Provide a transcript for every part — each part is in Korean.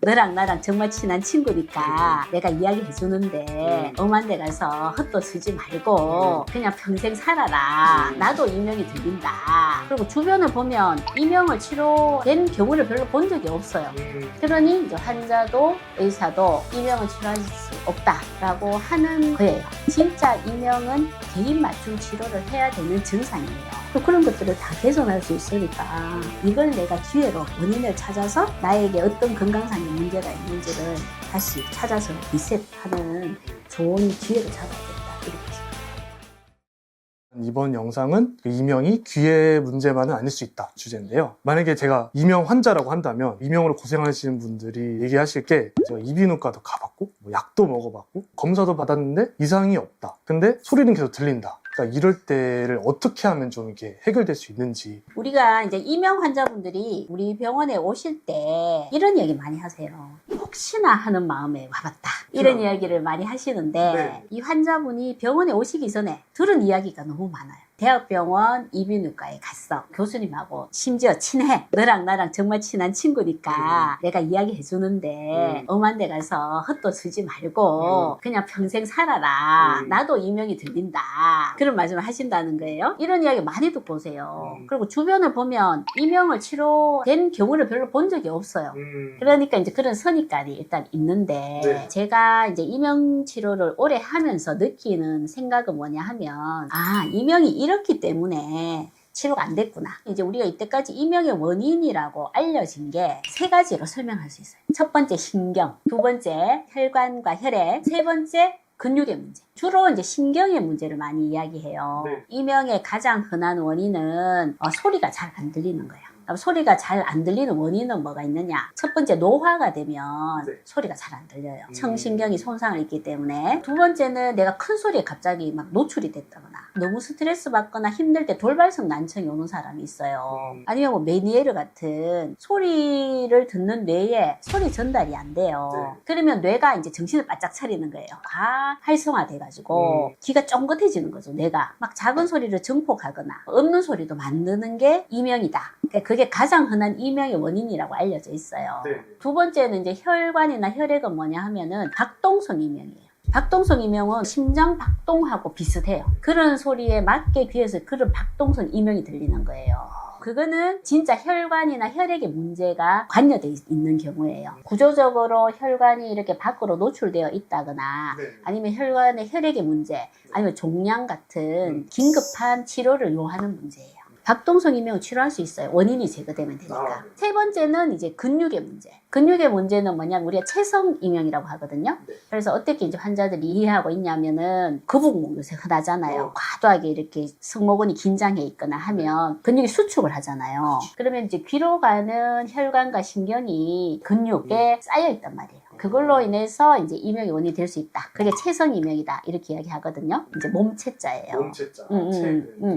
너랑 나랑 정말 친한 친구니까 내가 이야기해 주는데 엄한 데 가서 헛도 쓰지 말고 그냥 평생 살아라. 나도 이명이 들린다. 그리고 주변을 보면 이명을 치료된 경우를 별로 본 적이 없어요. 그러니 이제 환자도 의사도 이명을 치료할 수 없다라고 하는 거예요. 진짜 이명은 개인 맞춤 치료를 해야 되는 증상이에요. 또 그런 것들을 다 개선할 수 있으니까 이걸 내가 기회로 원인을 찾아서 나에게 어떤 건강상의 문제가 있는지를 다시 찾아서 리셋하는 좋은 기회를 잡아야겠다. 이렇게 생각합니다. 이번 영상은 이명이 귀의 문제만은 아닐 수 있다 주제인데요. 만약에 제가 이명 환자라고 한다면 이명으로 고생하시는 분들이 얘기하실 게 제가 이비인후과도 가봤고 뭐 약도 먹어봤고 검사도 받았는데 이상이 없다. 근데 소리는 계속 들린다. 그러니까 이럴 때를 어떻게 하면 좀 이렇게 해결될 수 있는지. 우리가 이제 이명 환자분들이 우리 병원에 오실 때 이런 얘기 많이 하세요. 혹시나 하는 마음에 와봤다. 이런 이야기를 많이 하시는데 네. 이 환자분이 병원에 오시기 전에 들은 이야기가 너무 많아요. 대학병원 이비인후과에 갔어. 교수님하고 심지어 친해. 너랑 나랑 정말 친한 친구니까 내가 이야기해 주는데 엄한 데 가서 헛도 쓰지 말고 그냥 평생 살아라. 나도 이명이 들린다. 그런 말씀을 하신다는 거예요. 이런 이야기 많이 듣고 오세요. 그리고 주변을 보면 이명을 치료된 경우를 별로 본 적이 없어요. 그러니까 이제 그런 선입관이 일단 있는데 네. 제가 이제 이명 치료를 오래 하면서 느끼는 생각은 뭐냐 하면 이명이 이렇기 때문에 치료가 안 됐구나. 이제 우리가 이때까지 이명의 원인이라고 알려진 게 세 가지로 설명할 수 있어요. 첫 번째 신경, 두 번째 혈관과 혈액, 세 번째 근육의 문제. 주로 이제 신경의 문제를 많이 이야기해요. 네. 이명의 가장 흔한 원인은 소리가 잘 안 들리는 거예요. 소리가 잘 안 들리는 원인은 뭐가 있느냐? 첫 번째, 노화가 되면 네. 소리가 잘 안 들려요. 청신경이 손상을 입기 때문에. 두 번째는 내가 큰 소리에 갑자기 막 노출이 됐다거나 너무 스트레스 받거나 힘들 때 돌발성 난청이 오는 사람이 있어요. 아니면 뭐 메니에르 같은 소리를 듣는 뇌에 소리 전달이 안 돼요. 네. 그러면 뇌가 이제 정신을 바짝 차리는 거예요. 다 활성화돼가지고 귀가 쫑긋해지는 거죠. 뇌가 막 작은 소리를 증폭하거나 없는 소리도 만드는 게 이명이다. 그게 가장 흔한 이명의 원인이라고 알려져 있어요. 네. 두 번째는 이제 혈관이나 혈액은 뭐냐 하면은 박동성 이명이에요. 박동성 이명은 심장 박동하고 비슷해요. 그런 소리에 맞게 귀에서 그런 박동성 이명이 들리는 거예요. 그거는 진짜 혈관이나 혈액의 문제가 관여되어 있는 경우예요. 구조적으로 혈관이 이렇게 밖으로 노출되어 있다거나 네. 아니면 혈관의 혈액의 문제 아니면 종양 같은 긴급한 치료를 요하는 문제예요. 박동성 이명을 치료할 수 있어요. 원인이 제거되면 되니까. 세 번째는 이제 근육의 문제. 근육의 문제는 뭐냐면 우리가 체성 이명이라고 하거든요. 그래서 어떻게 이제 환자들이 이해하고 있냐면은 거북목 요새 흔하잖아요. 과도하게 이렇게 승모근이 긴장해 있거나 하면 근육이 수축을 하잖아요. 그러면 이제 귀로 가는 혈관과 신경이 근육에 쌓여 있단 말이에요. 그걸로 인해서 이제 이명이 원인이 될 수 있다. 그게 체성 이명이다. 이렇게 이야기하거든요. 이제 몸체자예요. 몸체자.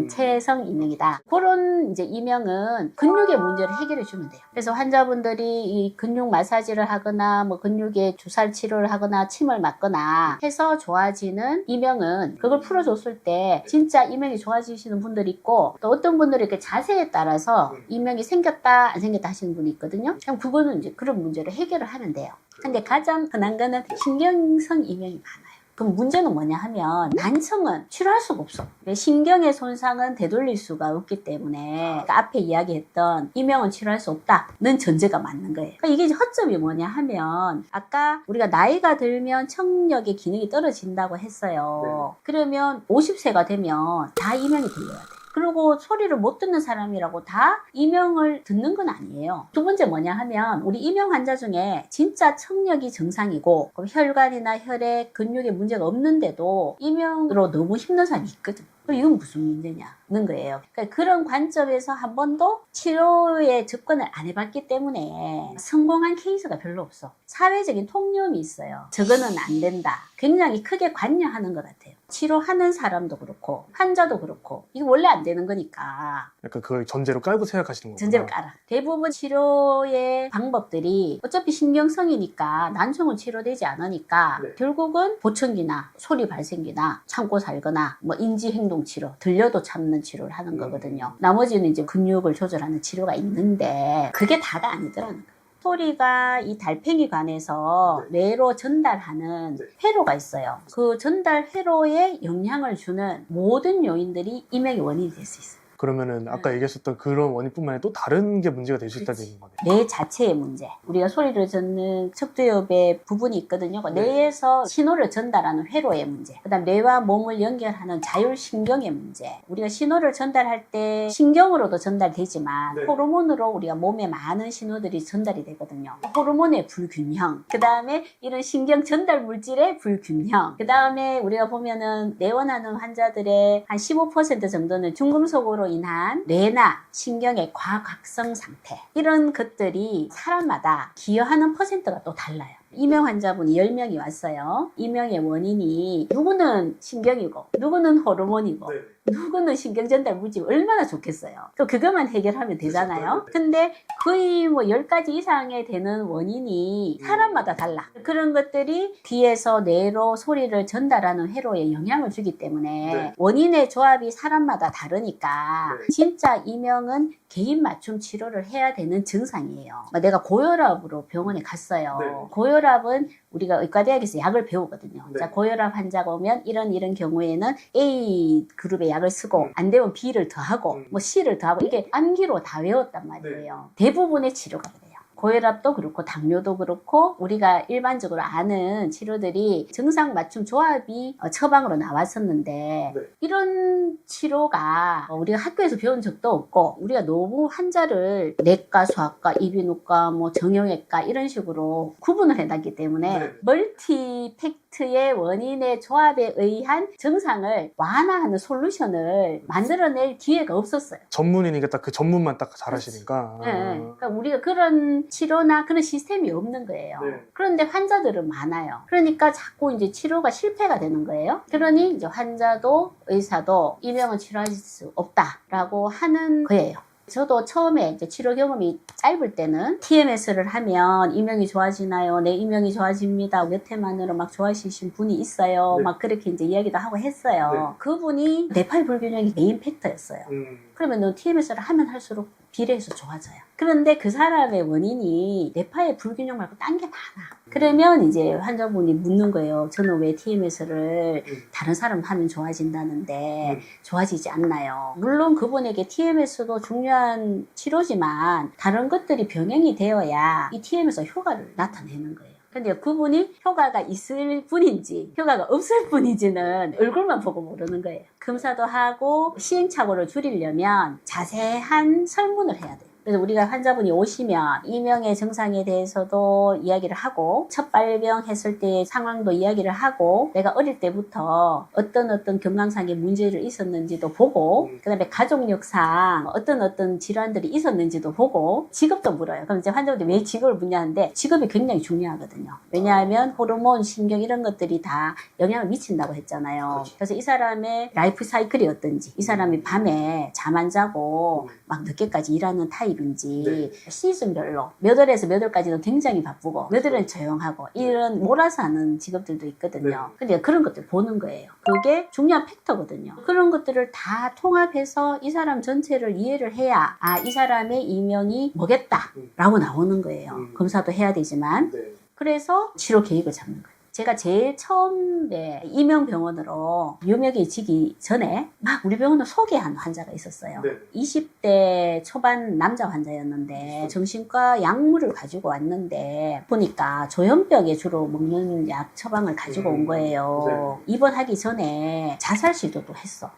체성 이명이다. 그런 이제 이명은 근육의 문제를 해결해 주면 돼요. 그래서 환자분들이 이 근육 마사지를 하거나 뭐 근육에 주사 치료를 하거나 침을 맞거나 해서 좋아지는 이명은 그걸 풀어줬을 때 진짜 이명이 좋아지시는 분들이 있고 또 어떤 분들이 이렇게 자세에 따라서 이명이 생겼다 안 생겼다 하시는 분이 있거든요. 그럼 그거는 이제 그런 문제를 해결을 하면 돼요. 근데 가장 흔한 거는 신경성 이명이 많아요. 그럼 문제는 뭐냐 하면 난청은 치료할 수가 없어. 신경의 손상은 되돌릴 수가 없기 때문에 그러니까 앞에 이야기했던 이명은 치료할 수 없다는 전제가 맞는 거예요. 그러니까 이게 이제 허점이 뭐냐 하면 아까 우리가 나이가 들면 청력의 기능이 떨어진다고 했어요. 그러면 50세가 되면 다 이명이 들려야 돼. 그리고 소리를 못 듣는 사람이라고 다 이명을 듣는 건 아니에요. 두 번째 뭐냐 하면 우리 이명 환자 중에 진짜 청력이 정상이고 혈관이나 혈액, 근육에 문제가 없는데도 이명으로 너무 힘든 사람이 있거든. 이건 무슨 문제냐는 거예요. 그러니까 그런 관점에서 한 번도 치료에 접근을 안 해봤기 때문에 성공한 케이스가 별로 없어. 사회적인 통념이 있어요. 저거는 안 된다. 굉장히 크게 관여하는 것 같아요. 치료하는 사람도 그렇고 환자도 그렇고 이거 원래 안 되는 거니까 약간 그걸 전제로 깔고 생각하시는 거구나. 전제로 깔아. 대부분 치료의 방법들이 어차피 신경성이니까 난청은 치료되지 않으니까 결국은 보청기나 소리 발생기나 참고 살거나 뭐 인지행동 치료, 들려도 참는 치료를 하는 거거든요. 나머지는 이제 근육을 조절하는 치료가 있는데 그게 다가 아니더라는 거예요. 소리가 이 달팽이관에서 뇌로 전달하는 네. 회로가 있어요. 그 전달 회로에 영향을 주는 모든 요인들이 이명의 원인이 될 수 있어요. 그러면은 아까 얘기하셨던 그런 원인뿐만 아니라 또 다른 게 문제가 될 수 있다는 얘기인 거네요. 뇌 자체의 문제. 우리가 소리를 듣는 척두엽의 부분이 있거든요. 그 뇌에서 신호를 전달하는 회로의 문제. 그다음 뇌와 몸을 연결하는 자율신경의 문제. 우리가 신호를 전달할 때 신경으로도 전달되지만 네. 호르몬으로 우리가 몸에 많은 신호들이 전달이 되거든요. 호르몬의 불균형. 그다음에 이런 신경 전달 물질의 불균형. 그다음에 우리가 보면은 내원하는 환자들의 한 15% 정도는 중금속으로 인한 뇌나 신경의 과각성 상태, 이런 것들이 사람마다 기여하는 퍼센트가 또 달라요. 이명 환자분이 10명이 왔어요. 이명의 원인이 누구는 신경이고 누구는 호르몬이고 네. 누구는 신경 전달 물질 얼마나 좋겠어요. 또 그것만 해결하면 되잖아요. 근데 거의 뭐 10가지 이상에 되는 원인이 사람마다 달라. 그런 것들이 귀에서 뇌로 소리를 전달하는 회로에 영향을 주기 때문에 네. 원인의 조합이 사람마다 다르니까 네. 진짜 이명은 개인 맞춤 치료를 해야 되는 증상이에요. 내가 고혈압으로 병원에 갔어요. 네. 고혈압은 우리가 의과대학에서 약을 배우거든요. 네. 자, 고혈압 환자가 오면 이런 경우에는 A 그룹의 약을 쓰고 안 되면 B를 더하고 뭐 C를 더하고 이게 암기로 다 외웠단 말이에요. 대부분의 치료가 그래요. 고혈압도 그렇고 당뇨도 그렇고 우리가 일반적으로 아는 치료들이 증상 맞춤 조합이 처방으로 나왔었는데 네. 이런 치료가 우리가 학교에서 배운 적도 없고 우리가 너무 환자를 내과, 소아과, 이비인후과, 뭐 정형외과 이런 식으로 구분을 해놨기 때문에 네. 멀티팩트의 원인의 조합에 의한 증상을 완화하는 솔루션을 만들어낼 기회가 없었어요. 전문이니까 딱 그 전문만 딱 잘하시니까. 네. 그러니까 우리가 그런 치료나 그런 시스템이 없는 거예요. 네. 그런데 환자들은 많아요. 그러니까 자꾸 이제 치료가 실패가 되는 거예요. 그러니 이제 환자도 의사도 이명은 치료할 수 없다라고 하는 거예요. 저도 처음에 이제 치료 경험이 짧을 때는 TMS를 하면 이명이 좋아지나요? 네, 이명이 좋아집니다. 몇 해만으로 막 좋아지신 분이 있어요. 네. 막 그렇게 이제 이야기도 하고 했어요. 네. 그분이 뇌파의 불균형이 메인 팩터였어요. 그러면 너 TMS를 하면 할수록 비례해서 좋아져요. 그런데 그 사람의 원인이 뇌파의 불균형 말고 딴 게 많아. 그러면 이제 환자분이 묻는 거예요. 저는 왜 TMS를 다른 사람 하면 좋아진다는데 좋아지지 않나요? 물론 그분에게 TMS도 중요한 치료지만 다른 것들이 병행이 되어야 이 TMS 효과를 나타내는 거예요. 근데 그분이 효과가 있을 뿐인지 효과가 없을 뿐인지는 얼굴만 보고 모르는 거예요. 검사도 하고 시행착오를 줄이려면 자세한 설문을 해야 돼요. 그래서 우리가 환자분이 오시면 이명의 증상에 대해서도 이야기를 하고 첫 발병했을 때의 상황도 이야기를 하고 내가 어릴 때부터 어떤 건강상의 문제를 있었는지도 보고 그다음에 가족력상 어떤 질환들이 있었는지도 보고 직업도 물어요. 그럼 이제 환자분들이 왜 직업을 묻냐는데 직업이 굉장히 중요하거든요. 왜냐하면 호르몬, 신경 이런 것들이 다 영향을 미친다고 했잖아요. 그렇죠. 그래서 이 사람의 라이프 사이클이 어떤지 이 사람이 밤에 잠 안 자고 막 늦게까지 일하는 타입인지 네. 시즌별로 몇 월에서 몇 월까지는 굉장히 바쁘고 몇 월은 조용하고 이런 몰아서 하는 직업들도 있거든요. 근데 그런 것들 보는 거예요. 그게 중요한 팩터거든요. 그런 것들을 다 통합해서 이 사람 전체를 이해를 해야 이 사람의 이명이 뭐겠다 라고 나오는 거예요. 검사도 해야 되지만 네. 그래서 치료 계획을 잡는 거예요. 제가 제일 처음에 이명병원으로 유명해지기 전에 막 우리 병원을 소개한 환자가 있었어요. 네. 20대 초반 남자 환자였는데 정신과 약물을 가지고 왔는데 보니까 조현병에 주로 먹는 약 처방을 가지고 온 거예요. 입원하기 전에 자살 시도도 했어.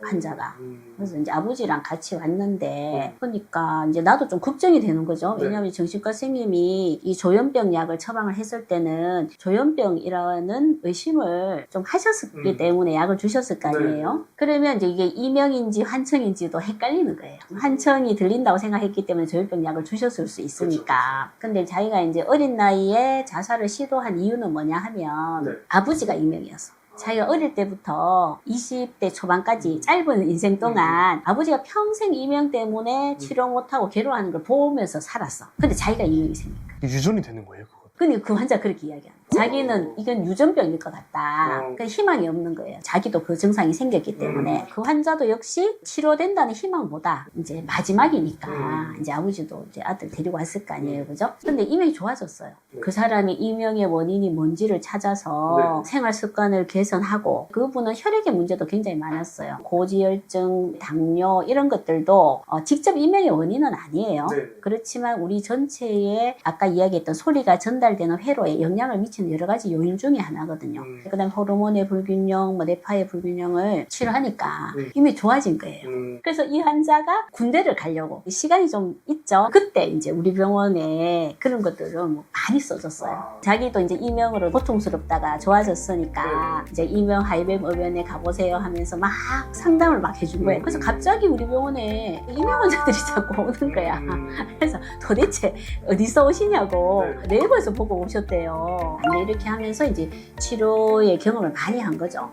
환자가. 그래서 이제 아버지랑 같이 왔는데 보니까 이제 나도 좀 걱정이 되는 거죠. 왜냐하면 정신과 선생님이 이 조현병 약을 처방을 했을 때는 조현병이라는 의심을 좀 하셨기 때문에 약을 주셨을 거 아니에요. 그러면 이제 이게 이명인지 환청인지도 헷갈리는 거예요. 환청이 들린다고 생각했기 때문에 조현병 약을 주셨을 수 있으니까. 근데 자기가 이제 어린 나이에 자살을 시도한 이유는 뭐냐 하면 아버지가 이명이었어. 자기가 어릴 때부터 20대 초반까지 짧은 인생 동안 아버지가 평생 이명 때문에 치료 못하고 괴로워하는 걸 보면서 살았어. 근데 자기가 이명이 생긴 거야. 유전이 되는 거예요, 그거. 근데 그 환자가 그렇게 이야기하는 거야. 자기는 이건 유전병일 것 같다. 그러니까 희망이 없는 거예요. 자기도 그 증상이 생겼기 때문에. 그 환자도 역시 치료된다는 희망보다 이제 마지막이니까 이제 아버지도 이제 아들 데리고 왔을 거 아니에요. 그죠? 근데 이명이 좋아졌어요. 그 사람이 이명의 원인이 뭔지를 찾아서 생활 습관을 개선하고, 그분은 혈액의 문제도 굉장히 많았어요. 고지혈증, 당뇨 이런 것들도 직접 이명의 원인은 아니에요. 그렇지만 우리 전체에 아까 이야기했던 소리가 전달되는 회로에 영향을 미치는 여러 가지 요인 중에 하나거든요. 그다음 호르몬의 불균형, 뭐 뇌파의 불균형을 치료하니까 이미 좋아진 거예요. 그래서 이 환자가 군대를 가려고 시간이 좀 있죠. 그때 이제 우리 병원에 그런 것들을 뭐 많이 써줬어요. 자기도 이제 이명으로 고통스럽다가 좋아졌으니까 이제 이명 하이뱀 의원에 가보세요 하면서 막 상담을 막 해준 거예요. 그래서 갑자기 우리 병원에 이명 환자들이 자꾸 오는 거야. 그래서 도대체 어디서 오시냐고 네이버에서 보고 오셨대요. 이렇게 하면서 이제 치료의 경험을 많이 한 거죠.